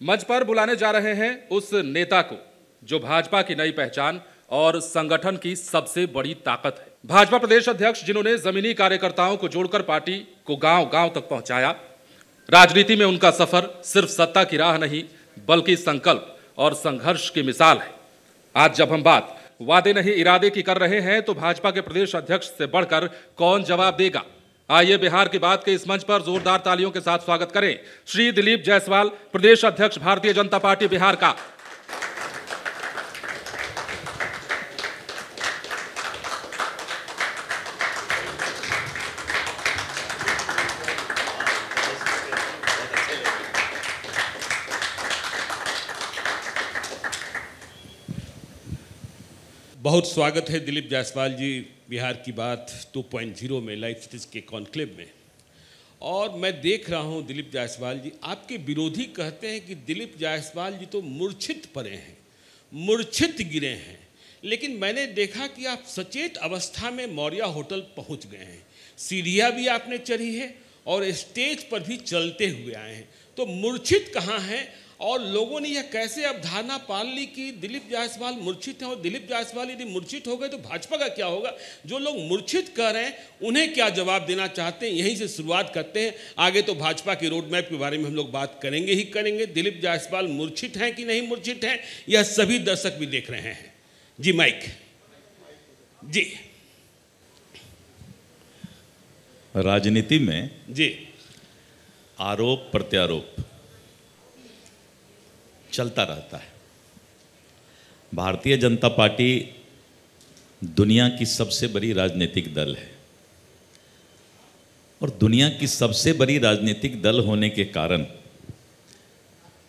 मंच पर बुलाने जा रहे हैं उस नेता को जो भाजपा की नई पहचान और संगठन की सबसे बड़ी ताकत है। भाजपा प्रदेश अध्यक्ष जिन्होंने जमीनी कार्यकर्ताओं को जोड़कर पार्टी को गांव-गांव तक पहुंचाया। राजनीति में उनका सफर सिर्फ सत्ता की राह नहीं बल्कि संकल्प और संघर्ष की मिसाल है। आज जब हम बात वादे नहीं इरादे की कर रहे हैं तो भाजपा के प्रदेश अध्यक्ष से बढ़कर कौन जवाब देगा। आइए बिहार की बात के इस मंच पर जोरदार तालियों के साथ स्वागत करें श्री दिलीप जायसवाल, प्रदेश अध्यक्ष भारतीय जनता पार्टी बिहार का। बहुत स्वागत है दिलीप जायसवाल जी बिहार की बात 2.0 में लाइव सिटीज के कॉन्क्लेव में। और मैं देख रहा हूं दिलीप जायसवाल जी, आपके विरोधी कहते हैं कि दिलीप जायसवाल जी तो मूर्छित पड़े हैं, मूर्छित गिरे हैं, लेकिन मैंने देखा कि आप सचेत अवस्था में मौर्या होटल पहुंच गए हैं। सीढ़ियां भी आपने चढ़ी है और स्टेज पर भी चलते हुए आए हैं, तो मूर्छित कहाँ हैं? और लोगों ने यह कैसे अवधारणा पाल ली कि दिलीप जायसवाल मूर्छित हैं, और दिलीप जायसवाल यदि मूर्छित हो गए तो भाजपा का क्या होगा? जो लोग मूर्छित कर रहे हैं उन्हें क्या जवाब देना चाहते हैं, यहीं से शुरुआत करते हैं। आगे तो भाजपा के रोड मैप के बारे में हम लोग बात करेंगे ही करेंगे। दिलीप जायसवाल मूर्छित हैं कि नहीं मूर्छित हैं, यह सभी दर्शक भी देख रहे हैं। जी माइक जी। राजनीति में जी आरोप प्रत्यारोप चलता रहता है। भारतीय जनता पार्टी दुनिया की सबसे बड़ी राजनीतिक दल है और दुनिया की सबसे बड़ी राजनीतिक दल होने के कारण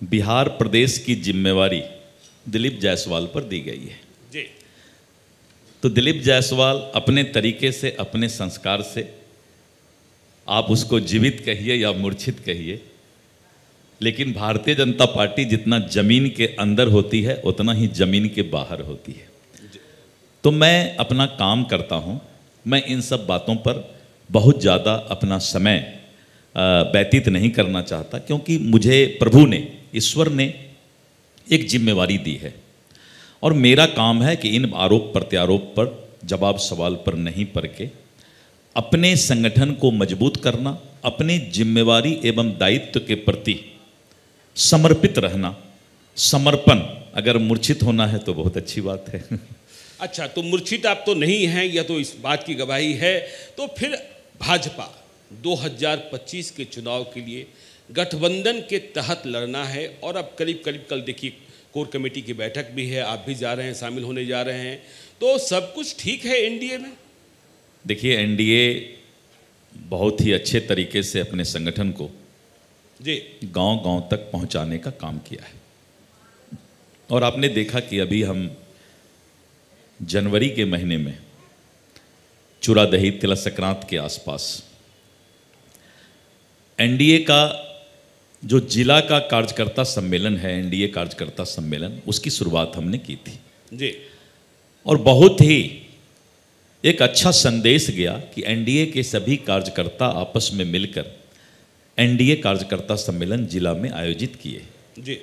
बिहार प्रदेश की जिम्मेवारी दिलीप जायसवाल पर दी गई है। जी। तो दिलीप जायसवाल अपने तरीके से, अपने संस्कार से, आप उसको जीवित कहिए या मूर्छित कहिए, लेकिन भारतीय जनता पार्टी जितना जमीन के अंदर होती है उतना ही जमीन के बाहर होती है। तो मैं अपना काम करता हूँ, मैं इन सब बातों पर बहुत ज़्यादा अपना समय व्यतीत नहीं करना चाहता, क्योंकि मुझे प्रभु ने, ईश्वर ने एक जिम्मेवारी दी है और मेरा काम है कि इन आरोप प्रत्यारोप पर जवाब सवाल पर नहीं पड़ के अपने संगठन को मजबूत करना, अपनी जिम्मेवारी एवं दायित्व के प्रति समर्पित रहना, समर्पण। अगर मूर्छित होना है तो बहुत अच्छी बात है। अच्छा, तो मूर्छित आप तो नहीं हैं, यह तो इस बात की गवाही है। तो फिर भाजपा 2025 के चुनाव के लिए गठबंधन के तहत लड़ना है और अब करीब करीब कल देखिए कोर कमेटी की बैठक भी है, आप भी जा रहे हैं, शामिल होने जा रहे हैं, तो सब कुछ ठीक है एनडीए में? देखिए, एनडीए बहुत ही अच्छे तरीके से अपने संगठन को जी गांव-गांव तक पहुंचाने का काम किया है। और आपने देखा कि अभी हम जनवरी के महीने में चूड़ा दही तिला संक्रांत के आसपास एनडीए का जो जिला का कार्यकर्ता सम्मेलन है, एनडीए कार्यकर्ता सम्मेलन, उसकी शुरुआत हमने की थी जी। और बहुत ही एक अच्छा संदेश गया कि एनडीए के सभी कार्यकर्ता आपस में मिलकर एनडीए कार्यकर्ता सम्मेलन जिला में आयोजित किए जी।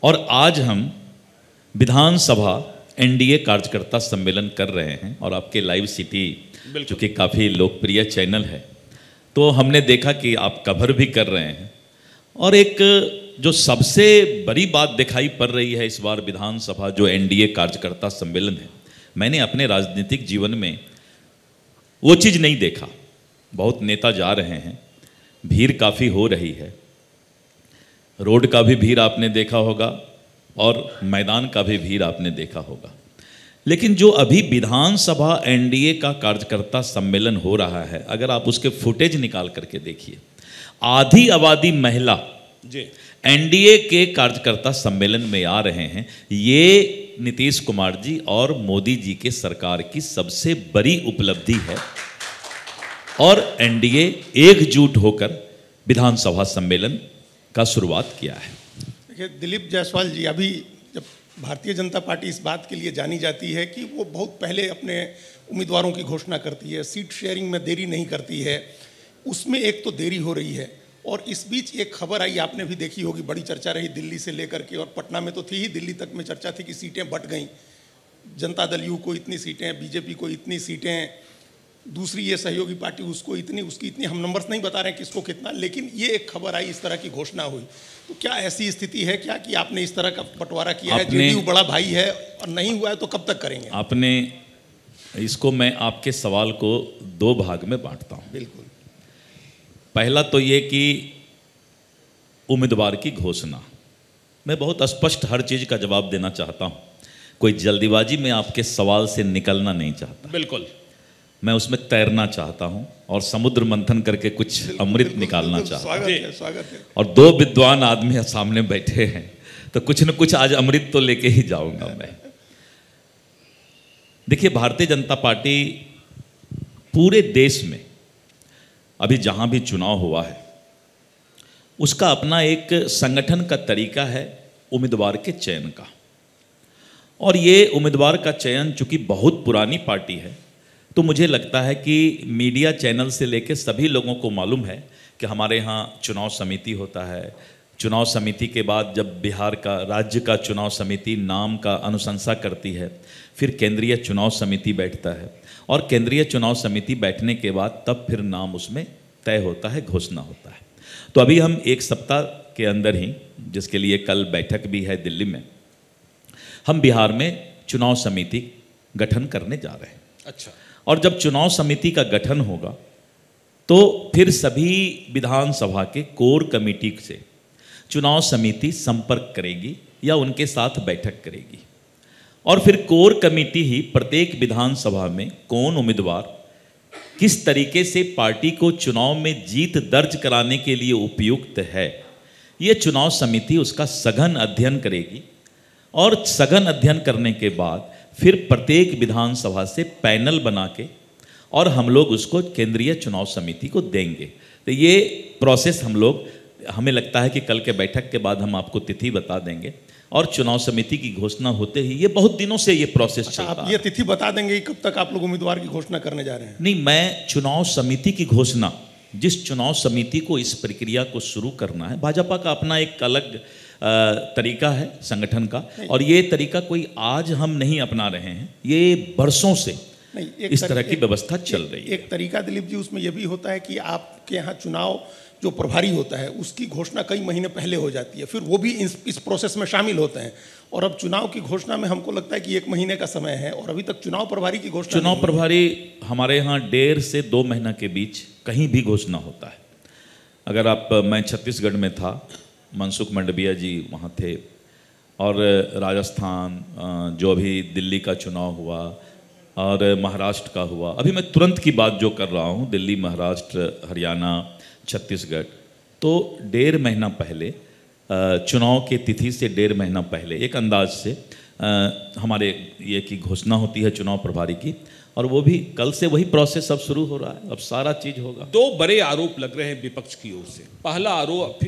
और आज हम विधानसभा एनडीए कार्यकर्ता सम्मेलन कर रहे हैं और आपके लाइव सिटी जो कि काफ़ी लोकप्रिय चैनल है, तो हमने देखा कि आप कवर भी कर रहे हैं। और एक जो सबसे बड़ी बात दिखाई पड़ रही है इस बार विधानसभा जो एनडीए कार्यकर्ता सम्मेलन है, मैंने अपने राजनीतिक जीवन में वो चीज़ नहीं देखा। बहुत नेता जा रहे हैं, भीड़ काफ़ी हो रही है, रोड का भी भीड़ आपने देखा होगा और मैदान का भी भीड़ आपने देखा होगा, लेकिन जो अभी विधानसभा एनडीए का कार्यकर्ता सम्मेलन हो रहा है, अगर आप उसके फुटेज निकाल करके देखिए, आधी आबादी महिला जी एनडीए के कार्यकर्ता सम्मेलन में आ रहे हैं। ये नीतीश कुमार जी और मोदी जी के सरकार की सबसे बड़ी उपलब्धि है और एनडीए एकजुट होकर विधानसभा सम्मेलन का शुरुआत किया है। देखिए दिलीप जायसवाल जी, अभी जब भारतीय जनता पार्टी इस बात के लिए जानी जाती है कि वो बहुत पहले अपने उम्मीदवारों की घोषणा करती है, सीट शेयरिंग में देरी नहीं करती है, उसमें एक तो देरी हो रही है और इस बीच एक खबर आई, आपने भी देखी होगी, बड़ी चर्चा रही दिल्ली से लेकर के, और पटना में तो थी ही, दिल्ली तक में चर्चा थी कि सीटें बंट गईं, जनता दल यू को इतनी सीटें, बीजेपी को इतनी सीटें, दूसरी ये सहयोगी पार्टी उसको इतनी, उसकी इतनी। हम नंबर्स नहीं बता रहे हैं किसको कितना, लेकिन ये एक खबर आई, इस तरह की घोषणा हुई। तो क्या ऐसी स्थिति है क्या कि आपने इस तरह का बंटवारा किया है? जेडीयू बड़ा भाई है और नहीं हुआ है तो कब तक करेंगे? आपने इसको, मैं आपके सवाल को दो भाग में बांटता हूँ। बिल्कुल। पहला तो ये कि उम्मीदवार की घोषणा, मैं बहुत स्पष्ट हर चीज़ का जवाब देना चाहता हूँ, कोई जल्दीबाजी में आपके सवाल से निकलना नहीं चाहता। बिल्कुल, मैं उसमें तैरना चाहता हूं और समुद्र मंथन करके कुछ अमृत निकालना चाहता हूं। स्वागत है। और दो विद्वान आदमी सामने बैठे हैं, तो कुछ न कुछ आज अमृत तो लेके ही जाऊंगा मैं। देखिए, भारतीय जनता पार्टी पूरे देश में अभी जहां भी चुनाव हुआ है, उसका अपना एक संगठन का तरीका है उम्मीदवार के चयन का। और ये उम्मीदवार का चयन चूंकि बहुत पुरानी पार्टी है, तो मुझे लगता है कि मीडिया चैनल से लेकर सभी लोगों को मालूम है कि हमारे यहाँ चुनाव समिति होता है। चुनाव समिति के बाद जब बिहार का, राज्य का चुनाव समिति नाम का अनुशंसा करती है, फिर केंद्रीय चुनाव समिति बैठता है, और केंद्रीय चुनाव समिति बैठने के बाद तब फिर नाम उसमें तय होता है, घोषणा होता है। तो अभी हम एक सप्ताह के अंदर ही, जिसके लिए कल बैठक भी है दिल्ली में, हम बिहार में चुनाव समिति गठन करने जा रहे हैं। अच्छा। और जब चुनाव समिति का गठन होगा तो फिर सभी विधानसभा के कोर कमेटी से चुनाव समिति संपर्क करेगी या उनके साथ बैठक करेगी, और फिर कोर कमेटी ही प्रत्येक विधानसभा में कौन उम्मीदवार किस तरीके से पार्टी को चुनाव में जीत दर्ज कराने के लिए उपयुक्त है, ये चुनाव समिति उसका सघन अध्ययन करेगी। और सघन अध्ययन करने के बाद फिर प्रत्येक विधानसभा से पैनल बना के और हम लोग उसको केंद्रीय चुनाव समिति को देंगे। तो ये प्रोसेस हम लोग, हमें लगता है कि कल के बैठक के बाद हम आपको तिथि बता देंगे, और चुनाव समिति की घोषणा होते ही, ये बहुत दिनों से ये प्रोसेस चलता है। आप ये तिथि बता देंगे कब तक आप लोग उम्मीदवार की घोषणा करने जा रहे हैं? नहीं, मैं चुनाव समिति की घोषणा, जिस चुनाव समिति को इस प्रक्रिया को शुरू करना है, भाजपा का अपना एक अलग तरीका है संगठन का, और ये तरीका कोई आज हम नहीं अपना रहे हैं, ये वर्षों से इस तरह की व्यवस्था चल रही है। एक तरीका दिलीप जी उसमें यह भी होता है कि आपके यहाँ चुनाव जो प्रभारी होता है उसकी घोषणा कई महीने पहले हो जाती है, फिर वो भी इस प्रोसेस में शामिल होते हैं, और अब चुनाव की घोषणा में हमको लगता है कि 1 महीने का समय है, और अभी तक चुनाव प्रभारी की घोषणा, चुनाव प्रभारी हमारे यहाँ 1.5 से 2 महीना के बीच कहीं भी घोषणा होता है। अगर आप, मैं छत्तीसगढ़ में था, मनसुख मंडविया जी वहाँ थे, और राजस्थान, जो अभी दिल्ली का चुनाव हुआ, और महाराष्ट्र का हुआ, अभी मैं तुरंत की बात जो कर रहा हूँ, दिल्ली, महाराष्ट्र, हरियाणा, छत्तीसगढ़, तो 1.5 महीना पहले, चुनाव के तिथि से 1.5 महीना पहले एक अंदाज से हमारे ये की घोषणा होती है चुनाव प्रभारी की, और वो भी कल से वही प्रोसेस अब शुरू हो रहा है, अब सारा चीज़ होगा। 2 बड़े आरोप लग रहे हैं विपक्ष की ओर से। पहला आरोप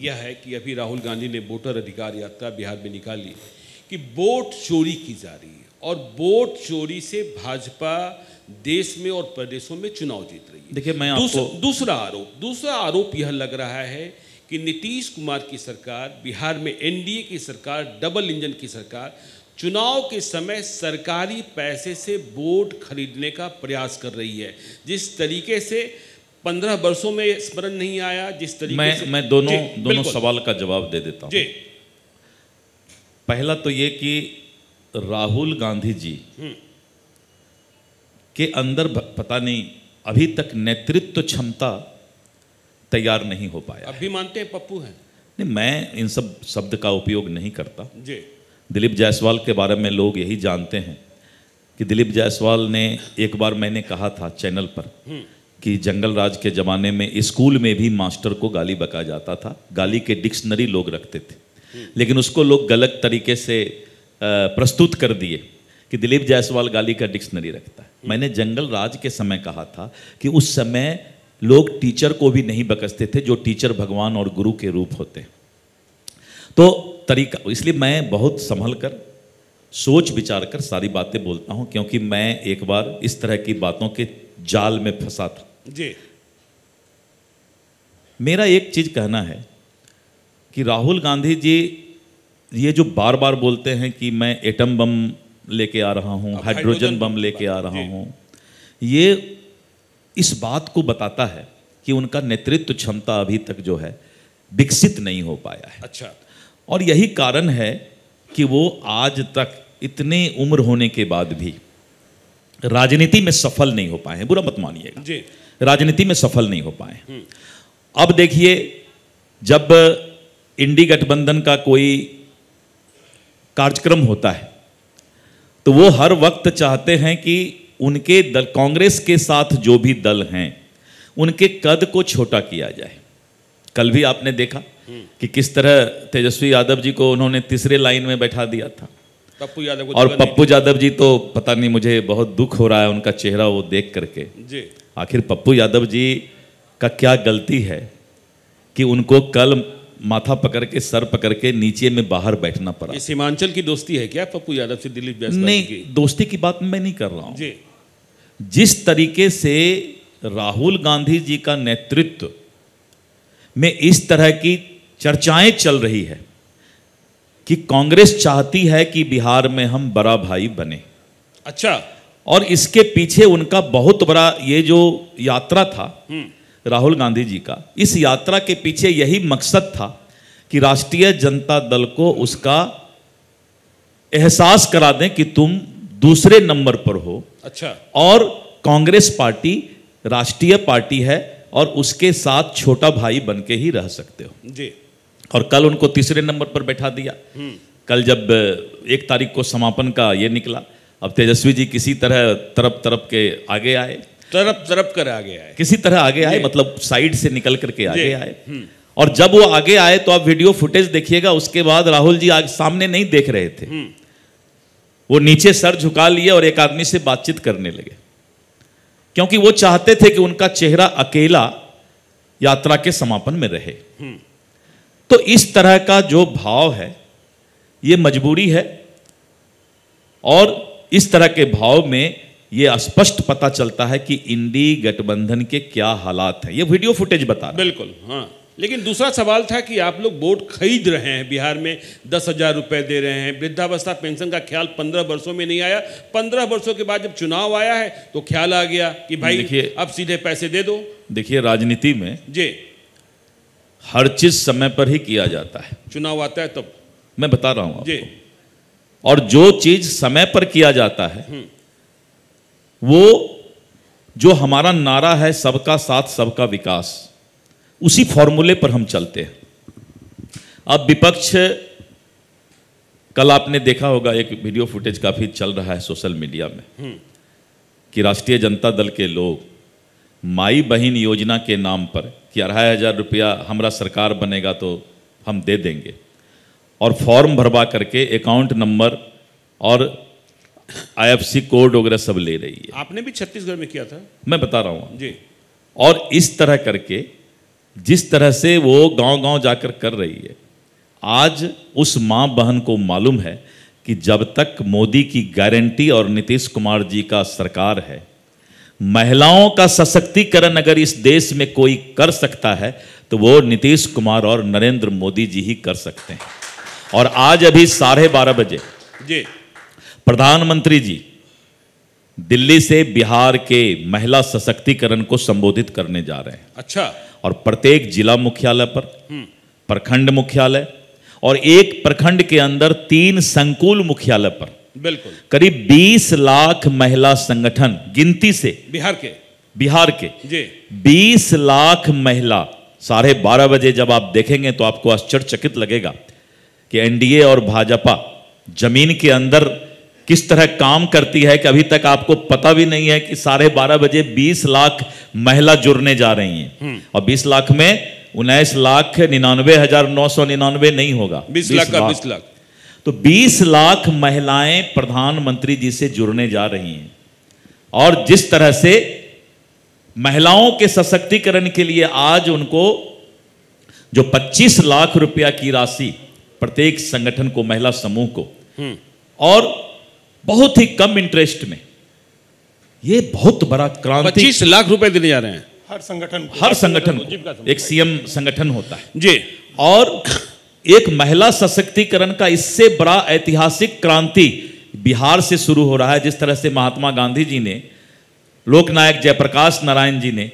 यह है कि अभी राहुल गांधी ने वोटर अधिकार यात्रा बिहार में निकाली कि वोट चोरी की जा रही है, और वोट चोरी से भाजपा देश में और प्रदेशों में चुनाव जीत रही है। देखिए, मैं आपको दूसरा आरोप यह लग रहा है कि नीतीश कुमार की सरकार, बिहार में एनडीए की सरकार, डबल इंजन की सरकार, चुनाव के समय सरकारी पैसे से वोट खरीदने का प्रयास कर रही है। जिस तरीके से 15 वर्षों में स्मरण नहीं आया, जिस तरीके से मैं दोनों सवाल का जवाब दे देता हूँ। पहला तो ये कि राहुल गांधी जी के अंदर पता नहीं अभी तक नेतृत्व क्षमता तैयार नहीं हो पाया। अब भी मानते हैं पप्पू हैं? नहीं, मैं इन सब शब्द का उपयोग नहीं करता जी। दिलीप जायसवाल के बारे में लोग यही जानते हैं कि दिलीप जायसवाल ने, एक बार मैंने कहा था चैनल पर कि जंगल राज के ज़माने में स्कूल में भी मास्टर को गाली बका जाता था, गाली के डिक्शनरी लोग रखते थे, लेकिन उसको लोग गलत तरीके से प्रस्तुत कर दिए कि दिलीप जायसवाल गाली का डिक्शनरी रखता है। मैंने जंगल राज के समय कहा था कि उस समय लोग टीचर को भी नहीं बकसते थे, जो टीचर भगवान और गुरु के रूप होते हैं। तो तरीका, इसलिए मैं बहुत संभल कर, सोच विचार कर सारी बातें बोलता हूं, क्योंकि मैं एक बार इस तरह की बातों के जाल में फंसा था। जी। मेरा एक चीज़ कहना है कि राहुल गांधी जी ये जो बार बार बोलते हैं कि मैं एटम बम लेके आ रहा हूँ, हाइड्रोजन बम लेके आ रहा हूँ, ये इस बात को बताता है कि उनका नेतृत्व क्षमता अभी तक जो है विकसित नहीं हो पाया है। अच्छा। और यही कारण है कि वो आज तक इतने उम्र होने के बाद भी राजनीति में सफल नहीं हो पाए हैं। बुरा मत मानिएगा जी, राजनीति में सफल नहीं हो पाए हैं। अब देखिए, जब इंडी गठबंधन का कोई कार्यक्रम होता है तो वो हर वक्त चाहते हैं कि उनके दल, कांग्रेस के साथ जो भी दल हैं, उनके कद को छोटा किया जाए। कल भी आपने देखा कि किस तरह तेजस्वी यादव जी को उन्होंने तीसरे लाइन में बैठा दिया था। पप्पू यादव को, और पप्पू यादव जी तो पता नहीं, मुझे बहुत दुख हो रहा है उनका चेहरा वो देख करके। जी। आखिर पप्पू यादव जी का क्या गलती है कि उनको कल माथा पकड़ के, सर पकड़ के नीचे में बाहर बैठना पड़ा? ये सीमांचल की दोस्ती है क्या पप्पू यादव से दिलीप जायसवाल नहीं, की? दोस्ती की बात मैं नहीं कर रहा हूं। जी। जिस तरीके से राहुल गांधी जी का नेतृत्व में इस तरह की चर्चाएं चल रही है कि कांग्रेस चाहती है कि बिहार में हम बड़ा भाई बने। अच्छा। और इसके पीछे उनका बहुत बड़ा ये जो यात्रा था राहुल गांधी जी का, इस यात्रा के पीछे यही मकसद था कि राष्ट्रीय जनता दल को उसका एहसास करा दें कि तुम दूसरे नंबर पर हो। अच्छा। और कांग्रेस पार्टी राष्ट्रीय पार्टी है और उसके साथ छोटा भाई बन के ही रह सकते हो। जी। और कल उनको तीसरे नंबर पर बैठा दिया। कल जब 1 तारीख को समापन का ये निकला, अब तेजस्वी जी किसी तरह तरफ के आगे आए, तरफ कर आगे आए, किसी तरह आगे आए, मतलब साइड से निकल करके आगे आए। और जब वो आगे आए तो आप वीडियो फुटेज देखिएगा, उसके बाद राहुल जी आगे सामने नहीं देख रहे थे, वो नीचे सर झुका लिए और एक आदमी से बातचीत करने लगे, क्योंकि वो चाहते थे कि उनका चेहरा अकेला यात्रा के समापन में रहे। तो इस तरह का जो भाव है ये मजबूरी है, और इस तरह के भाव में ये स्पष्ट पता चलता है कि इंडी गठबंधन के क्या हालात हैं। ये वीडियो फुटेज बता रहा है। बिल्कुल। हाँ, लेकिन दूसरा सवाल था कि आप लोग वोट खरीद रहे हैं, बिहार में 10,000 रुपए दे रहे हैं, वृद्धावस्था पेंशन का ख्याल 15 वर्षों में नहीं आया, 15 वर्षों के बाद जब चुनाव आया है तो ख्याल आ गया कि भाई देखिए, अब सीधे पैसे दे दो। देखिए, राजनीति में जी, हर चीज समय पर ही किया जाता है। चुनाव आता है तब, मैं बता रहा हूं जी। आपको। और जो चीज समय पर किया जाता है वो जो हमारा नारा है, सबका साथ सबका विकास, उसी फॉर्मूले पर हम चलते हैं। अब विपक्ष, कल आपने देखा होगा एक वीडियो फुटेज काफी चल रहा है सोशल मीडिया में कि राष्ट्रीय जनता दल के लोग माई बहन योजना के नाम पर कि 2,500 रुपया हमारा सरकार बनेगा तो हम दे देंगे, और फॉर्म भरवा करके अकाउंट नंबर और IFC कोड वगैरह सब ले रही है। आपने भी छत्तीसगढ़ में किया था, मैं बता रहा हूं जी। और इस तरह करके जिस तरह से वो गांव-गांव जाकर कर रही है, आज उस मां बहन को मालूम है कि जब तक मोदी की गारंटी और नीतीश कुमार जी का सरकार है, महिलाओं का सशक्तिकरण अगर इस देश में कोई कर सकता है तो वो नीतीश कुमार और नरेंद्र मोदी जी ही कर सकते हैं। और आज अभी 12:30 बजे जी प्रधानमंत्री जी दिल्ली से बिहार के महिला सशक्तिकरण को संबोधित करने जा रहे हैं। अच्छा। और प्रत्येक जिला मुख्यालय पर, प्रखंड मुख्यालय और एक प्रखंड के अंदर 3 संकुल मुख्यालय पर बिल्कुल करीब 20 लाख महिला संगठन गिनती से बिहार के जी 20 लाख महिला 12:30 बजे जब आप देखेंगे तो आपको आश्चर्यचकित लगेगा कि एनडीए और भाजपा जमीन के अंदर किस तरह काम करती है कि अभी तक आपको पता भी नहीं है कि 12:30 बजे 20 लाख महिला जुड़ने जा रही हैं। और 20 लाख में 19,99,999 नहीं होगा, 20 लाख का 20 लाख, तो 20 लाख महिलाएं प्रधानमंत्री जी से जुड़ने जा रही हैं। और जिस तरह से महिलाओं के सशक्तिकरण के लिए आज उनको जो 25 लाख रुपया की राशि प्रत्येक संगठन को, महिला समूह को, और बहुत ही कम इंटरेस्ट में, ये बहुत बड़ा क्रांति। 25 लाख रुपए देने जा रहे हैं। हर संगठन को एक सीएम संगठन होता है जी। और एक महिला सशक्तिकरण का इससे बड़ा ऐतिहासिक क्रांति बिहार से शुरू हो रहा है। जिस तरह से महात्मा गांधी जी ने, लोकनायक जयप्रकाश नारायण जी ने,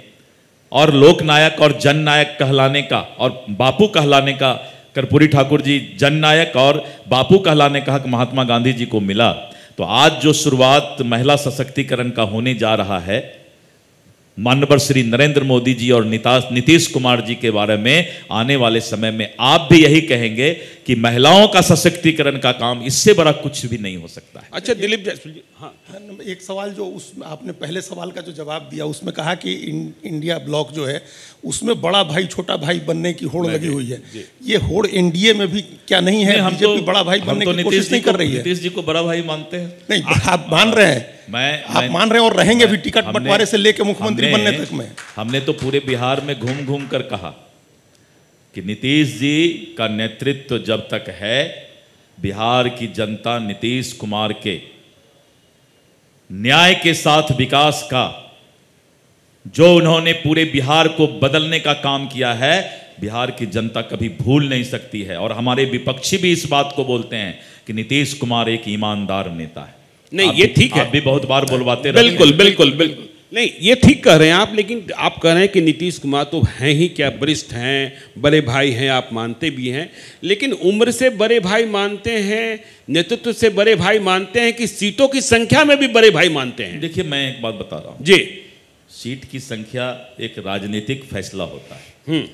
और लोकनायक और जननायक कहलाने का और बापू कहलाने का, कर्पूरी ठाकुर जी जननायक और बापू कहलाने का हक महात्मा गांधी जी को मिला, तो आज जो शुरुआत महिला सशक्तिकरण का होने जा रहा है, माननीय श्री नरेंद्र मोदी जी और नीतीश कुमार जी के बारे में आने वाले समय में आप भी यही कहेंगे कि महिलाओं का सशक्तिकरण का काम इससे बड़ा कुछ भी नहीं हो सकता है। अच्छा दिलीप जायसवाल जी, हाँ एक सवाल जो उस आपने पहले सवाल का जो जवाब दिया उसमें कहा कि इंडिया ब्लॉक जो है उसमें बड़ा भाई छोटा भाई बनने की होड़ लगी हुई है। ये होड़ एनडीए में भी क्या नहीं है? हम बीजेपी बड़ा भाई बनने की कोशिश नहीं कर रही है। नीतीश जी को बड़ा भाई मानते हैं? नहीं, आप मान रहे हैं, आप मान रहे हैं और रहेंगे भी टिकट बंटवारे से लेकर मुख्यमंत्री बनने तक में। हमने तो पूरे बिहार में घूम घूम कर कहा कि नीतीश जी का नेतृत्व जब तक है, बिहार की जनता नीतीश कुमार के न्याय के साथ विकास का, जो उन्होंने पूरे बिहार को बदलने का काम किया है, बिहार की जनता कभी भूल नहीं सकती है। और हमारे विपक्षी भी इस बात को बोलते हैं कि नीतीश कुमार एक ईमानदार नेता है। नहीं, ये ठीक है, आप भी बहुत बार बुलवाते रहते हैं। बिल्कुल बिल्कुल बिल्कुल नहीं, ये ठीक कह रहे हैं आप, लेकिन आप कह रहे हैं कि नीतीश कुमार तो हैं ही क्या, वरिष्ठ हैं, बड़े भाई हैं, आप मानते भी हैं, लेकिन उम्र से बड़े भाई मानते हैं, नेतृत्व से बड़े भाई मानते हैं, कि सीटों की संख्या में भी बड़े भाई मानते हैं? देखिए, मैं एक बात बता रहा हूं जी, सीट की संख्या एक राजनीतिक फैसला होता है,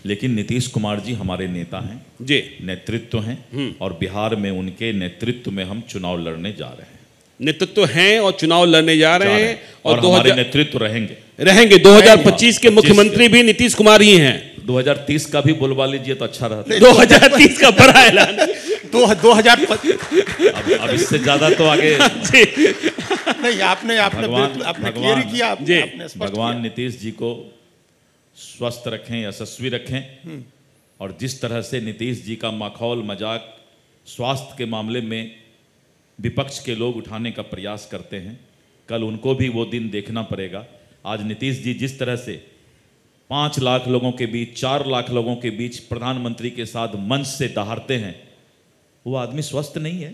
लेकिन नीतीश कुमार जी हमारे नेता हैं जी, नेतृत्व हैं, और बिहार में उनके नेतृत्व में हम चुनाव लड़ने जा रहे हैं। नेतृत्व हैं और चुनाव लड़ने जा रहे हैं, और हमारे नेतृत्व रहेंगे 2025 के मुख्यमंत्री भी नीतीश कुमार ही हैं। 2030 का भी बुलवा लीजिए तो अच्छा रहता। 2030 का बड़ा ऐलान। 2025 अब इससे ज्यादा तो आगे नहीं, आपने क्लियर किया। भगवान नीतीश जी को स्वस्थ रखें, यशस्वी रखें, और जिस तरह से नीतीश जी का माखौल मजाक स्वास्थ्य के मामले में विपक्ष के लोग उठाने का प्रयास करते हैं, कल उनको भी वो दिन देखना पड़ेगा। आज नीतीश जी जिस तरह से 5 लाख लोगों के बीच, 4 लाख लोगों के बीच प्रधानमंत्री के साथ मंच से दहाड़ते हैं, वो आदमी स्वस्थ नहीं है।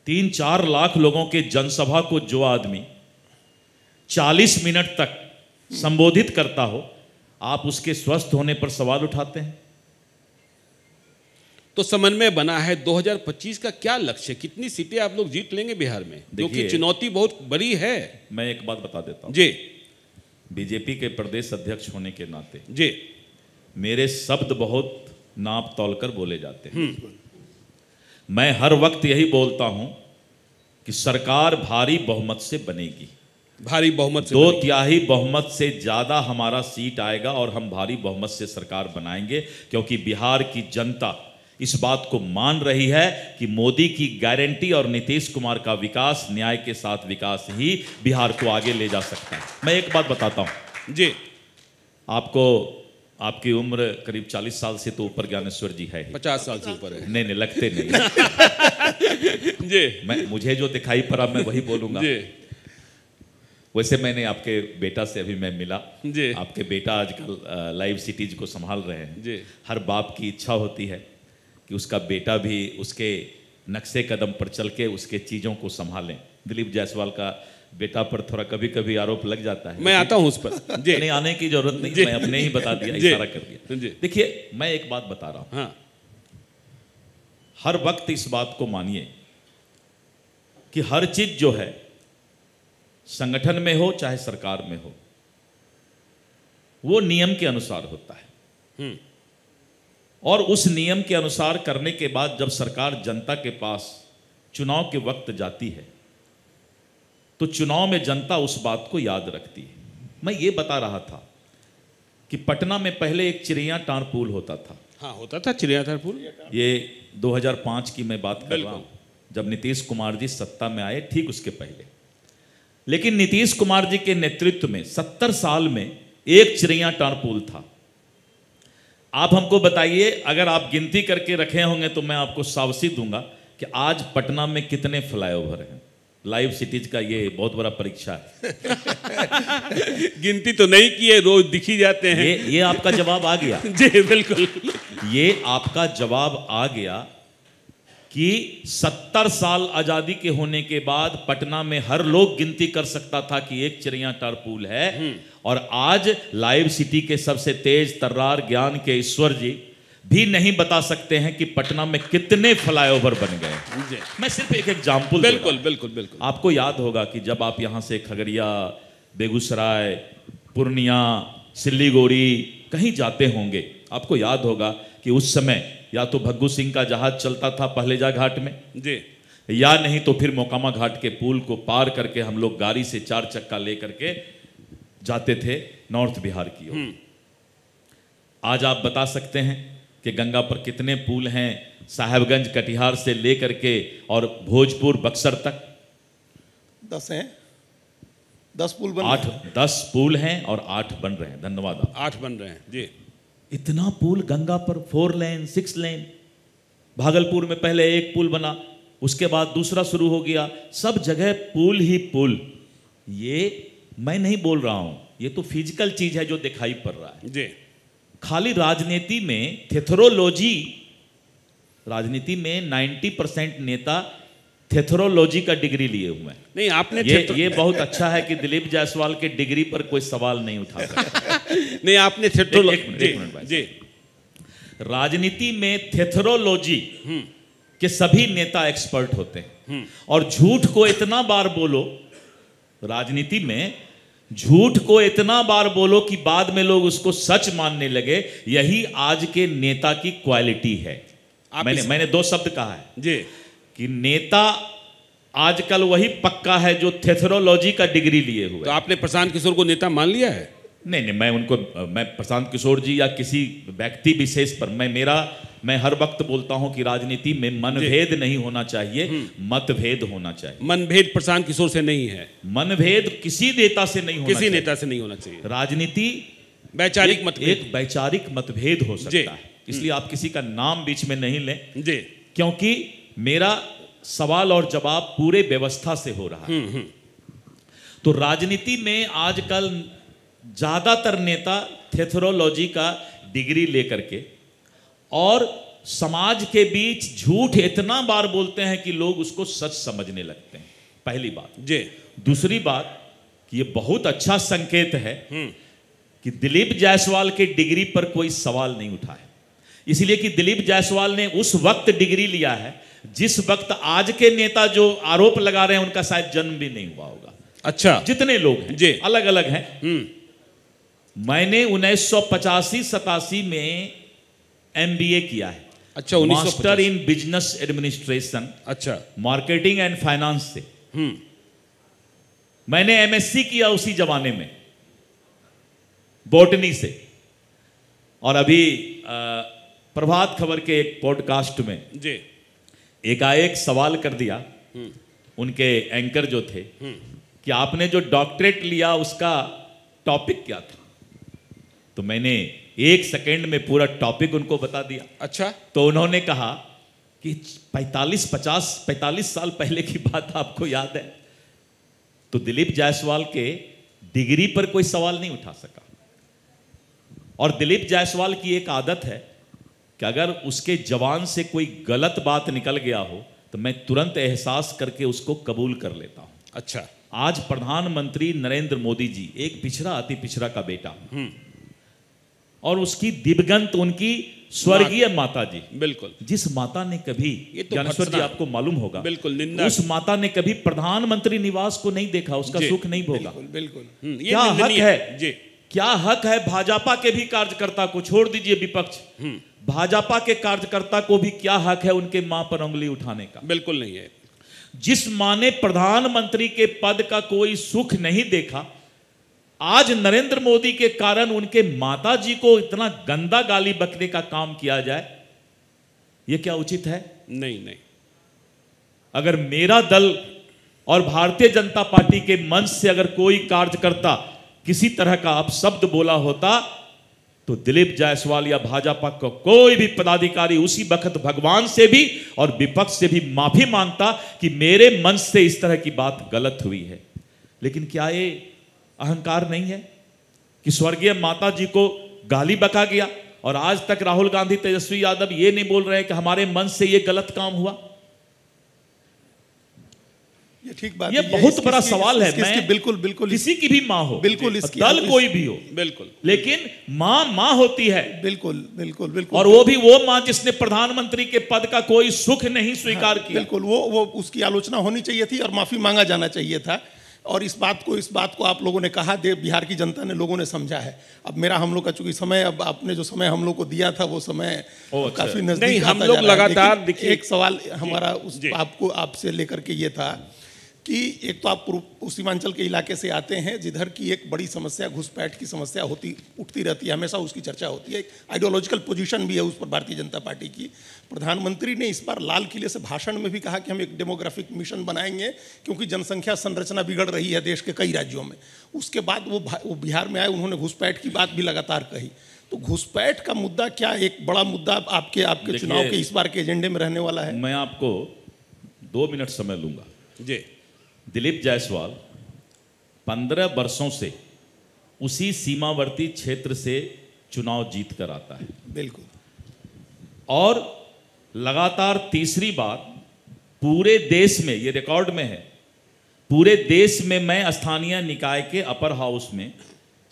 3-4 लाख लोगों के जनसभा को जो आदमी 40 मिनट तक संबोधित करता हो, आप उसके स्वस्थ होने पर सवाल उठाते हैं। तो समन्वय बना है, 2025 का क्या लक्ष्य, कितनी सीटें आप लोग जीत लेंगे बिहार में, क्योंकि चुनौती बहुत बड़ी है। मैं एक बात बता देता हूं जी, बीजेपी के प्रदेश अध्यक्ष होने के नाते जी, मेरे शब्द बहुत नाप तौल कर बोले जाते हैं। मैं हर वक्त यही बोलता हूं कि सरकार भारी बहुमत से बनेगी, भारी बहुमत से 2/3 बहुमत से ज्यादा हमारा सीट आएगा, और हम भारी बहुमत से सरकार बनाएंगे, क्योंकि बिहार की जनता इस बात को मान रही है कि मोदी की गारंटी और नीतीश कुमार का विकास, न्याय के साथ विकास ही बिहार को आगे ले जा सकता है। मैं एक बात बताता हूं जी, आपको, आपकी उम्र करीब 40 साल से तो ऊपर ज्ञानेश्वर जी है, 50 साल से ऊपर है। नहीं लगते नहीं जी, मुझे जो दिखाई पड़ा मैं वही बोलूंगा। जी, वैसे मैंने आपके बेटा से अभी मैं मिला जी, आपके बेटा आजकल लाइव सिटीज को संभाल रहे हैं जी। हर बाप की इच्छा होती है कि उसका बेटा भी उसके नक्शे कदम पर चल के उसके चीज़ों को संभालें। दिलीप जायसवाल का बेटा पर थोड़ा कभी कभी आरोप लग जाता है, मैं आता हूं उस पर। जी, नहीं आने की जरूरत नहीं, मैं अपने ही बता दिया, इशारा कर दिया। देखिए, मैं एक बात बता रहा हूं, हाँ, हर वक्त इस बात को मानिए कि हर चीज जो है, संगठन में हो चाहे सरकार में हो, वो नियम के अनुसार होता है, और उस नियम के अनुसार करने के बाद जब सरकार जनता के पास चुनाव के वक्त जाती है, तो चुनाव में जनता उस बात को याद रखती है। मैं ये बता रहा था कि पटना में पहले एक चिड़िया-टार पुल होता था। हाँ, होता था चिड़िया-टार पुल। ये 2005 की मैं बात कर रहा हूं, जब नीतीश कुमार जी सत्ता में आए, ठीक उसके पहले। लेकिन नीतीश कुमार जी के नेतृत्व में 70 साल में एक चिड़िया-टार पुल था। आप हमको बताइए, अगर आप गिनती करके रखे होंगे तो मैं आपको शाबाशी दूंगा कि आज पटना में कितने फ्लाईओवर हैं। लाइव सिटीज का ये बहुत बड़ा परीक्षा है। गिनती तो नहीं की है, रोज दिखी जाते हैं। ये आपका जवाब आ गया। जी बिल्कुल, ये आपका जवाब आ गया कि 70 साल आजादी के होने के बाद पटना में हर लोग गिनती कर सकता था कि एक चिड़िया टारपूल है, और आज लाइव सिटी के सबसे तेज तर्रार ज्ञान के ईश्वर जी भी नहीं बता सकते हैं कि पटना में कितने फ्लाईओवर बन गए। मैं सिर्फ एक एग्जाम्पल, बिल्कुल बिल्कुल बिल्कुल। आपको याद होगा कि जब आप यहाँ से खगड़िया, बेगूसराय, पूर्णिया, सिल्लीगुड़ी कहीं जाते होंगे, आपको याद होगा कि उस समय या तो भग्गू सिंह का जहाज चलता था पहलेजा घाट में जी, या नहीं तो फिर मोकामा घाट के पुल को पार करके हम लोग गाड़ी से 4 चक्का लेकर के जाते थे नॉर्थ बिहार की ओर। आज आप बता सकते हैं कि गंगा पर कितने पुल हैं, साहेबगंज कटिहार से लेकर के और भोजपुर बक्सर तक? 10 हैं, 10 पुल बन 10 पुल हैं और 8 बन रहे हैं। धन्यवाद। 8 बन रहे हैं जी। इतना पुल गंगा पर, 4 लेन 6 लेन। भागलपुर में पहले एक पुल बना, उसके बाद दूसरा शुरू हो गया, सब जगह पुल ही पुल। ये मैं नहीं बोल रहा हूं, ये तो फिजिकल चीज है जो दिखाई पड़ रहा है जी। खाली राजनीति में थेथरोलॉजी, राजनीति में 90% नेता थेथरोलॉजी का डिग्री लिए हुए हैं। नहीं, आपने ये बहुत अच्छा है कि दिलीप जायसवाल के डिग्री पर कोई सवाल नहीं उठा सकता। नहीं, आपने जी, राजनीति में थेथरोलॉजी के सभी नेता एक्सपर्ट होते हैं, और झूठ को इतना बार बोलो, राजनीति में झूठ को इतना बार बोलो कि बाद में लोग उसको सच मानने लगे, यही आज के नेता की क्वालिटी है। मैंने 2 शब्द कहा है जी कि नेता आजकल वही पक्का है जो थेथरोलॉजी का डिग्री लिए हुए। तो आपने प्रशांत किशोर को नेता मान लिया है? नहीं, मैं प्रशांत किशोर जी या किसी व्यक्ति विशेष पर मैं हर वक्त बोलता हूं कि राजनीति में मनभेद नहीं होना चाहिए, मतभेद होना चाहिए। मनभेद प्रशांत किशोर से नहीं है, मनभेद किसी नेता से नहीं होना चाहिए, किसी नेता से नहीं होना चाहिए। राजनीति वैचारिक मतभेद, एक वैचारिक मतभेद हो सकता है, इसलिए आप किसी का नाम बीच में नहीं लें जी, क्योंकि मेरा सवाल और जवाब पूरे व्यवस्था से हो रहा है। तो राजनीति में आजकल ज्यादातर नेता थेथरोलॉजी का डिग्री लेकर के और समाज के बीच झूठ इतना बार बोलते हैं कि लोग उसको सच समझने लगते हैं। पहली बात जी। दूसरी बात कि ये बहुत अच्छा संकेत है कि दिलीप जायसवाल के डिग्री पर कोई सवाल नहीं उठा है, इसलिए कि दिलीप जायसवाल ने उस वक्त डिग्री लिया है जिस वक्त आज के नेता जो आरोप लगा रहे हैं उनका शायद जन्म भी नहीं हुआ होगा। अच्छा, जितने लोग हैं जी अलग अलग हैं। मैंने 1985-87 में MBA किया है। अच्छा, मास्टर इन बिजनेस एडमिनिस्ट्रेशन, अच्छा, मार्केटिंग एंड फाइनेंस से। मैंने MSc किया उसी जमाने में बॉटनी से। और अभी प्रभात खबर के एक पॉडकास्ट में जी एकाएक सवाल कर दिया उनके एंकर जो थे कि आपने जो डॉक्टरेट लिया उसका टॉपिक क्या था। तो मैंने 1 सेकेंड में पूरा टॉपिक उनको बता दिया। अच्छा, तो उन्होंने कहा कि 45 साल पहले की बात आपको याद है। तो दिलीप जायसवाल के डिग्री पर कोई सवाल नहीं उठा सका। और दिलीप जायसवाल की एक आदत है कि अगर उसके जवान से कोई गलत बात निकल गया हो तो मैं तुरंत एहसास करके उसको कबूल कर लेता हूं। अच्छा, आज प्रधानमंत्री नरेंद्र मोदी जी एक पिछड़ा अति पिछड़ा का बेटा, और उसकी दिवंगत उनकी स्वर्गीय माता जी, बिल्कुल, जिस माता ने कभी, ये तो ज्ञानेश्वर जी आपको मालूम होगा, बिल्कुल निंदा, उस माता ने कभी प्रधानमंत्री निवास को नहीं देखा, उसका सुख नहीं भोगा। बिल्कुल, क्या हक है जी, क्या हक है भाजपा के भी कार्यकर्ता को, छोड़ दीजिए विपक्ष, भाजपा के कार्यकर्ता को भी क्या हक है उनके मां पर उंगली उठाने का? बिल्कुल नहीं है। जिस मां ने प्रधानमंत्री के पद का कोई सुख नहीं देखा, आज नरेंद्र मोदी के कारण उनके माता जी को इतना गंदा गाली बकने का काम किया जाए, यह क्या उचित है? नहीं नहीं। अगर मेरा दल और भारतीय जनता पार्टी के मंच से अगर कोई कार्यकर्ता किसी तरह का अपशब्द बोला होता तो दिलीप जायसवाल या भाजपा का कोई भी पदाधिकारी उसी वक्त भगवान से भी और विपक्ष से भी माफी मांगता कि मेरे मंच से इस तरह की बात गलत हुई है। लेकिन क्या ये अहंकार नहीं है कि स्वर्गीय माता जी को गाली बका गया और आज तक राहुल गांधी, तेजस्वी यादव ये नहीं बोल रहे हैं कि हमारे मंच से ये गलत काम हुआ? ये ठीक बात ये बहुत बड़ा सवाल है। मैं बिल्कुल बिल्कुल किसी की भी माँ हो, बिल्कुल दल कोई भी हो, बिल्कुल, लेकिन माँ होती है। बिल्कुल बिल्कुल बिल्कुल। और वो भी वो माँ जिसने प्रधानमंत्री के पद का कोई सुख नहीं स्वीकार किया। बिल्कुल, वो उसकी आलोचना होनी चाहिए थी और माफी मांगा जाना चाहिए था। और इस बात को आप लोगों ने कहा, बिहार की जनता ने, लोगों ने समझा है। अब मेरा हम लोग का चूंकि समय, अब आपने जो समय हम लोग को दिया था वो समय काफी नजदीक नहीं, हम लोग लगातार देखिए, एक सवाल हमारा आपसे लेकर के ये था कि एक तो आप पूर्व सीमांचल के इलाके से आते हैं जिधर की एक बड़ी समस्या घुसपैठ की समस्या उठती रहती है, हमेशा उसकी चर्चा होती है। एक आइडियोलॉजिकल पोजीशन भी है उस पर भारतीय जनता पार्टी की। प्रधानमंत्री ने इस बार लाल किले से भाषण में भी कहा कि हम एक डेमोग्राफिक मिशन बनाएंगे क्योंकि जनसंख्या संरचना बिगड़ रही है देश के कई राज्यों में। उसके बाद वो बिहार में आए, उन्होंने घुसपैठ की बात भी लगातार कही। तो घुसपैठ का मुद्दा क्या एक बड़ा मुद्दा आपके चुनाव के इस बार के एजेंडे में रहने वाला है? मैं आपको 2 मिनट समय लूंगा जी। दिलीप जायसवाल 15 वर्षों से उसी सीमावर्ती क्षेत्र से चुनाव जीत कर आता है। बिल्कुल। और लगातार तीसरी बार पूरे देश में, ये रिकॉर्ड में है, पूरे देश में मैं स्थानीय निकाय के अपर हाउस में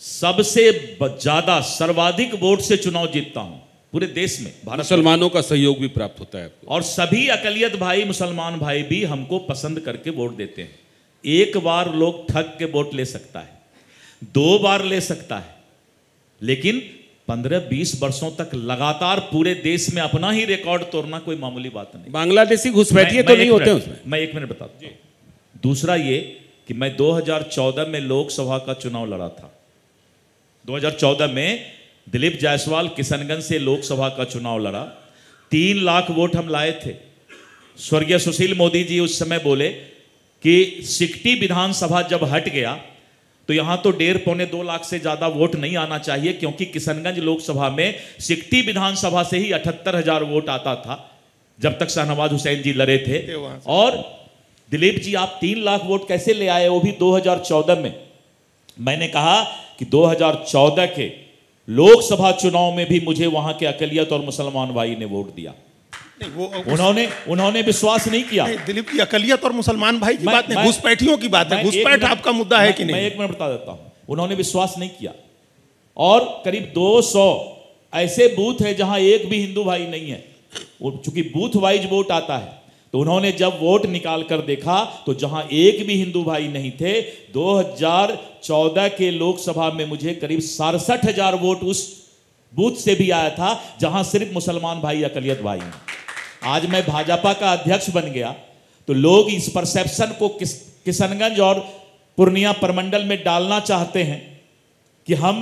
सबसे ज्यादा सर्वाधिक वोट से चुनाव जीतता हूं पूरे देश में। भारत मुसलमानों का सहयोग भी प्राप्त होता है आपको। और सभी अकलियत भाई, मुसलमान भाई भी हमको पसंद करके वोट देते हैं। एक बार लोग ठग के वोट ले सकता है, 2 बार ले सकता है, लेकिन 15-20 वर्षों तक लगातार पूरे देश में अपना ही रिकॉर्ड तोड़ना कोई मामूली बात नहीं। बांग्लादेशी घुसपैठिए तो नहीं होते उसमें। मैं 1 मिनट बताता हूं। दूसरा ये कि मैं 2014 में लोकसभा का चुनाव लड़ा था। 2014 में दिलीप जायसवाल किशनगंज से लोकसभा का चुनाव लड़ा। 3 लाख वोट हम लाए थे। स्वर्गीय सुशील मोदी जी उस समय बोले कि सिकटी विधानसभा जब हट गया तो यहां तो 1.5-2 लाख से ज्यादा वोट नहीं आना चाहिए, क्योंकि किशनगंज लोकसभा में सिकटी विधानसभा से ही 78,000 वोट आता था जब तक शाहनवाज हुसैन जी लड़े थे। और दिलीप जी आप 3 लाख वोट कैसे ले आए, वो भी 2014 में? मैंने कहा कि 2014 के लोकसभा चुनाव में भी मुझे वहां के अकलियत और मुसलमान भाई ने वोट दिया। उन्होंने विश्वास नहीं किया। दिलीप की अकलियत और मुसलमान भाई की बात नहीं, घुसपैठियों की बात है। घुसपैठ आपका मुद्दा है कि नहीं? मैं 1 मिनट बता देता हूं। उन्होंने विश्वास नहीं किया। और करीब 200 ऐसे बूथ है जहां एक भी हिंदू भाई नहीं है। चूंकि बूथ वाइज वोट आता है, तो उन्होंने जब वोट निकाल कर देखा तो जहां एक भी हिंदू भाई नहीं थे, 2014 के लोकसभा में मुझे करीब 67,000 वोट उस बूथ से भी आया था जहां सिर्फ मुसलमान भाई, अकलियत भाई हैं। आज मैं भाजपा का अध्यक्ष बन गया तो लोग इस परसेप्शन को किशनगंज और पूर्णिया प्रमंडल में डालना चाहते हैं कि हम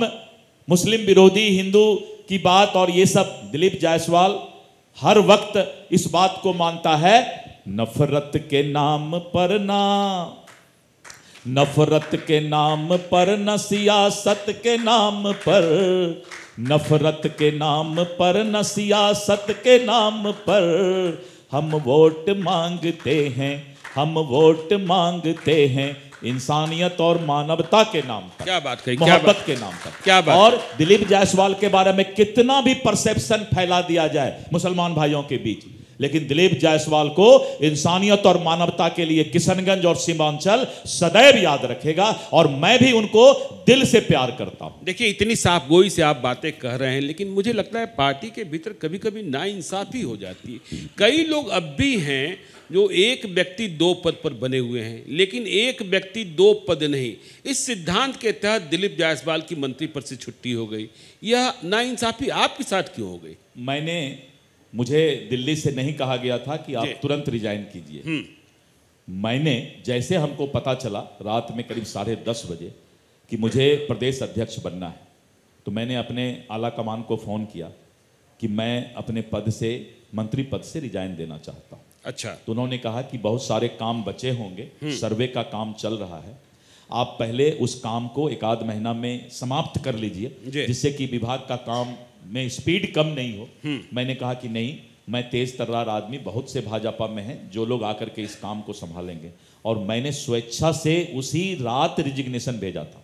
मुस्लिम विरोधी, हिंदू की बात और ये सब। दिलीप जायसवाल हर वक्त इस बात को मानता है, नफरत के नाम पर ना, नफरत के नाम पर न सियासत के नाम पर, नफरत के नाम पर न सियासत के नाम पर हम वोट मांगते हैं, हम वोट मांगते हैं इंसानियत और मानवता के नाम पर। क्या बात कही, मोहब्बत के नाम पर। क्या बात। और दिलीप जायसवाल के बारे में कितना भी परसेप्शन फैला दिया जाए मुसलमान भाइयों के बीच, लेकिन दिलीप जायसवाल को इंसानियत और मानवता के लिए किशनगंज और सीमांचल सदैव याद रखेगा। और मैं भी उनको दिल से प्यार करता हूं। देखिए, इतनी साफगोई से आप बातें कह रहे हैं, लेकिन मुझे लगता है पार्टी के भीतर कभी कभी नाइंसाफी हो जाती है। कई लोग अब भी हैं जो एक व्यक्ति 2 पद पर बने हुए हैं, लेकिन एक व्यक्ति 2 पद नहीं। इस सिद्धांत के तहत दिलीप जायसवाल की मंत्री पद से छुट्टी हो गई। यह नाइंसाफी आपके साथ क्यों हो गई? मुझे दिल्ली से नहीं कहा गया था कि आप तुरंत रिजाइन कीजिए। मैंने, जैसे हमको पता चला रात में करीब 10:30 बजे कि मुझे प्रदेश अध्यक्ष बनना है, तो मैंने अपने आला कमान को फ़ोन किया कि मैं अपने पद से, मंत्री पद से रिजाइन देना चाहता हूँ। अच्छा। तो उन्होंने कहा कि बहुत सारे काम बचे होंगे, सर्वे का काम चल रहा है, आप पहले उस काम को एक आध महीना में समाप्त कर लीजिए, जिससे कि विभाग का काम में स्पीड कम नहीं हो। मैंने कहा कि नहीं, मैं तेज तर्रार आदमी बहुत से भाजपा में हैं जो लोग आकर के इस काम को संभालेंगे, और मैंने स्वेच्छा से उसी रात रिजिग्नेशन भेजा था।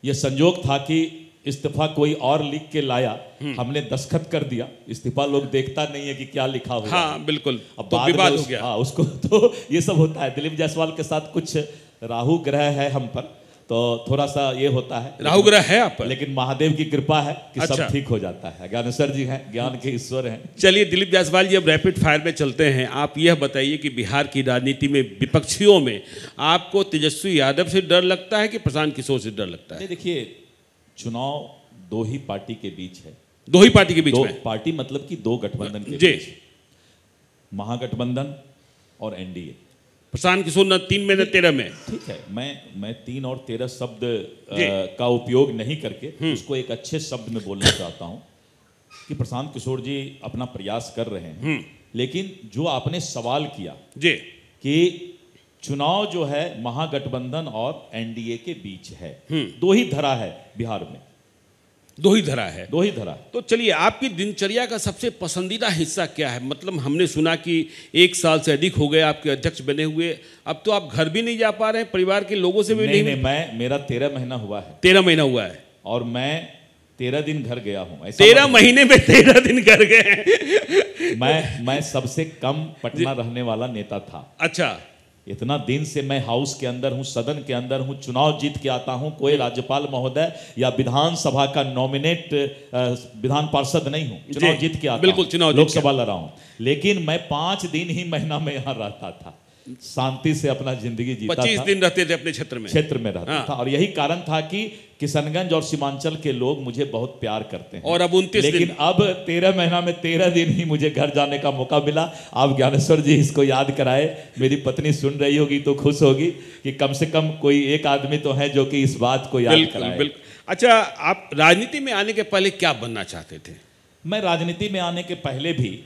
यह संजोग था कि इस्तीफा कोई और लिख के लाया, हमने दस्तखत कर दिया। इस्तीफा लोग देखता नहीं है कि क्या लिखा हुआ। हाँ बिल्कुल, अब तो बाद विवाद में हो गया। हाँ, उसको तो ये सब होता है। दिलीप जायसवाल के साथ कुछ राहु ग्रह है हम पर, तो थोड़ा सा ये होता है। राहु ग्रह है आप पर, लेकिन महादेव की कृपा है कि अच्छा। सब ठीक हो जाता है। ज्ञानेश्वर जी हैं, ज्ञान के ईश्वर हैं। चलिए दिलीप जायसवाल जी, अब रैपिड फायर में चलते हैं। आप यह बताइए कि बिहार की राजनीति में विपक्षियों में आपको तेजस्वी यादव से डर लगता है कि प्रशांत किशोर से डर लगता है? देखिए, चुनाव दो ही पार्टी के बीच है। दो ही पार्टी के बीच दो में? पार्टी मतलब कि दो गठबंधन के जी। बीच, महागठबंधन और एनडीए। प्रशांत किशोर न 3 में न 13 में। ठीक है, मैं 3 और 13 शब्द का उपयोग नहीं करके उसको एक अच्छे शब्द में बोलना चाहता हूं कि प्रशांत किशोर जी अपना प्रयास कर रहे हैं, लेकिन जो आपने सवाल किया जी कि चुनाव जो है महागठबंधन और एनडीए के बीच है, दो ही धरा है बिहार में, दो ही धरा है। दो ही धरा। तो चलिए, आपकी दिनचर्या का सबसे पसंदीदा हिस्सा क्या है? मतलब हमने सुना कि 1 साल से अधिक हो गए आपके अध्यक्ष बने हुए, अब तो आप घर भी नहीं जा पा रहे हैं, परिवार के लोगों से भी नहीं। मेरा 13 महीना हुआ है। 13 महीना हुआ है और मैं 13 दिन घर गया हूँ। 13 महीने में 13 दिन घर गए हैं। मैं सबसे कम पटना रहने वाला नेता था। अच्छा, इतना दिन से मैं हाउस के अंदर हूं, सदन के अंदर हूं, चुनाव जीत के आता हूं, कोई राज्यपाल महोदय या विधानसभा का नॉमिनेट विधान पार्षद नहीं हूं, चुनाव जीत के आता बिल्कुल, चुनाव लोकसभा लड़ा हूं, लेकिन मैं 5 दिन ही महीना में यहाँ रहता था, शांति से अपना जिंदगी जीता था। 25 दिन रहते थे अपने क्षेत्र में रहता था, और यही कारण था कि किशनगंज और सीमांचल के लोग मुझे बहुत प्यार करते हैं। और अब 29 दिन, लेकिन अब 13 महीना में 13 दिन ही मुझे घर जाने का मौका मिला। आप ज्ञानेश्वर जी इसको याद कराए, मेरी पत्नी सुन रही होगी तो खुश होगी कि कम से कम कोई एक आदमी तो है जो कि इस बात को याद कराए। बिल्कुल। अच्छा, आप राजनीति में आने के पहले क्या बनना चाहते थे? मैं राजनीति में आने के पहले भी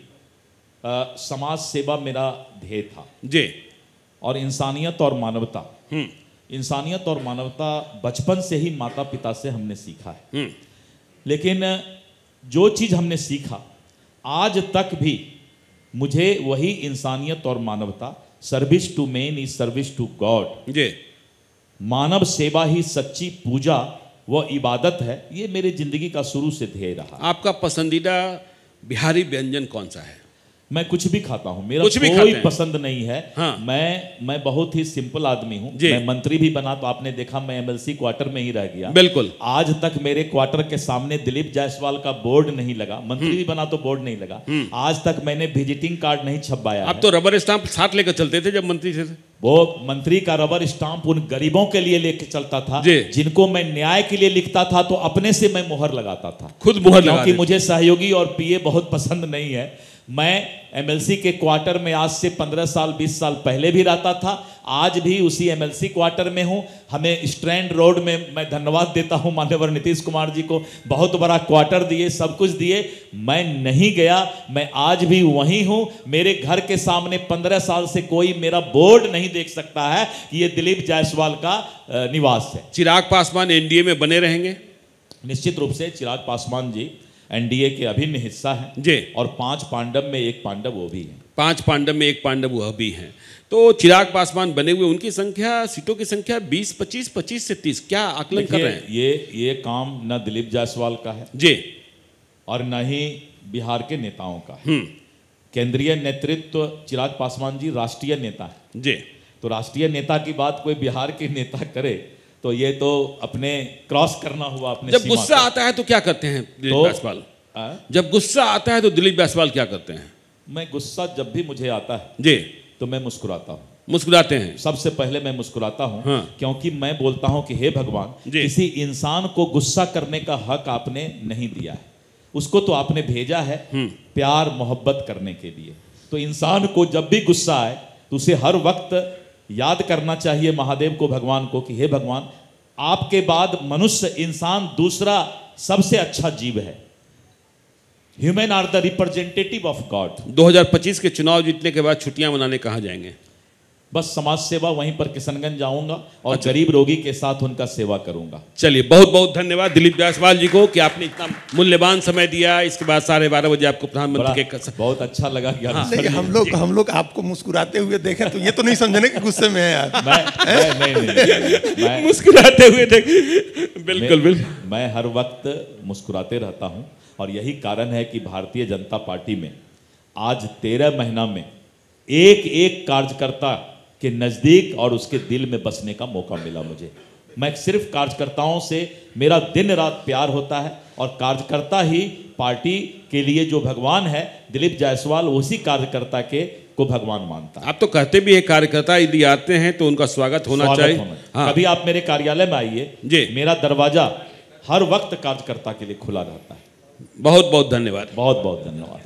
समाज सेवा मेरा ध्येय था जी, और इंसानियत और मानवता। इंसानियत और मानवता बचपन से ही माता पिता से हमने सीखा है। लेकिन जो चीज हमने सीखा आज तक भी मुझे वही इंसानियत और मानवता, service to man is service to God, जी, मानव सेवा ही सच्ची पूजा व इबादत है, ये मेरी जिंदगी का शुरू से ध्येय रहा। आपका पसंदीदा बिहारी व्यंजन कौन सा है? मैं कुछ भी खाता हूँ, मेरा कुछ भी कोई खाते हैं? पसंद नहीं है। हाँ। मैं बहुत ही सिंपल आदमी हूँ। जी। मैं मंत्री भी बना तो आपने देखा मैं एमएलसी क्वार्टर में ही रह गया। बिल्कुल। आज तक मेरे क्वार्टर के सामने दिलीप जायसवाल का बोर्ड नहीं लगा। मंत्री भी बना तो बोर्ड नहीं लगा। आज तक मैंने विजिटिंग कार्ड नहीं छपवाया आप तो रबर स्टाम्प साथ लेकर चलते थे जब मंत्री थे। वो मंत्री का रबर स्टाम्प उन गरीबों के लिए लेके चलता था जी। जिनको मैं न्याय के लिए लिखता था तो अपने से मैं मोहर लगाता था, खुद मोहर लगा क्योंकि देते। मुझे सहयोगी और पीए बहुत पसंद नहीं है। मैं एमएलसी के क्वार्टर में आज से 15 साल 20 साल पहले भी रहता था, आज भी उसी एमएलसी क्वार्टर में हूं। हमें स्ट्रैंड रोड में मैं धन्यवाद देता हूं माननीय नीतीश कुमार जी को, बहुत बड़ा क्वार्टर दिए, सब कुछ दिए, मैं नहीं गया, मैं आज भी वहीं हूं। मेरे घर के सामने 15 साल से कोई मेरा बोर्ड नहीं देख सकता है कि ये दिलीप जायसवाल का निवास है। चिराग पासवान एनडीए में बने रहेंगे? निश्चित रूप से चिराग पासवान जी एनडीए के अभिन्न हिस्सा हैं जी, और 5 पांडव में एक पांडव वो भी हैं। 5 पांडव में एक पांडव वह भी हैं। तो चिराग पासवान बने हुए, उनकी संख्या, सीटों की संख्या 20, 25, 25 से 30, क्या आकलन कर रहे हैं? ये काम न दिलीप जायसवाल का है जी, और न ही बिहार के नेताओं का है। केंद्रीय नेतृत्व चिराग पासवान जी राष्ट्रीय नेता है जी, तो राष्ट्रीय नेता की बात कोई बिहार के नेता करे तो ये तो अपने क्रॉस करना हुआ अपने। जब गुस्सा आता है तो क्या करते हैं दिलीप जायसवाल? जब गुस्सा आता है तो दिलीप जायसवाल क्या करते हैं? मैं गुस्सा जब भी मुझे आता है जी, तो मैं मुस्कुराता हूँ। मुस्कुराते हैं? सबसे पहले मैं मुस्कुराता हूँ। हाँ। क्योंकि मैं बोलता हूँ कि हे भगवान, किसी इंसान को गुस्सा करने का हक आपने नहीं दिया है, उसको तो आपने भेजा है प्यार मोहब्बत करने के लिए। तो इंसान को जब भी गुस्सा आए तो उसे हर वक्त याद करना चाहिए महादेव को, भगवान को, कि हे भगवान, आपके बाद मनुष्य, इंसान दूसरा सबसे अच्छा जीव है। Human are the representative of God. 2025 के चुनाव जीतने के बाद छुट्टियां मनाने कहाँ जाएंगे? बस समाज सेवा, वहीं पर किशनगंज जाऊंगा और गरीब रोगी के साथ उनका सेवा करूंगा। चलिए, बहुत बहुत धन्यवाद दिलीप जायसवाल जी को कि आपने इतना मूल्यवान समय दिया। इसके बाद 12:30 बजे आपको प्रधानमंत्री के बहुत अच्छा लगा कि नहीं, हम लोग आपको मुस्कुराते हुए देखें तो ये तो नहीं समझने कि गुस्से में है यार। मैं मुस्कुराते हुए देख, बिल्कुल। मैं हर वक्त मुस्कुराते रहता हूं और यही कारण है कि भारतीय जनता पार्टी में आज 13 महीना में एक कार्यकर्ता के नज़दीक और उसके दिल में बसने का मौका मिला मुझे। मैं सिर्फ कार्यकर्ताओं से मेरा दिन रात प्यार होता है और कार्यकर्ता ही पार्टी के लिए जो भगवान है, दिलीप जायसवाल उसी कार्यकर्ता को भगवान मानता है। आप तो कहते भी है कार्यकर्ता यदि आते हैं तो उनका स्वागत होना चाहिए। हाँ। कभी आप मेरे कार्यालय में आइए जी, मेरा दरवाजा हर वक्त कार्यकर्ता के लिए खुला रहता है। बहुत बहुत धन्यवाद। बहुत बहुत धन्यवाद।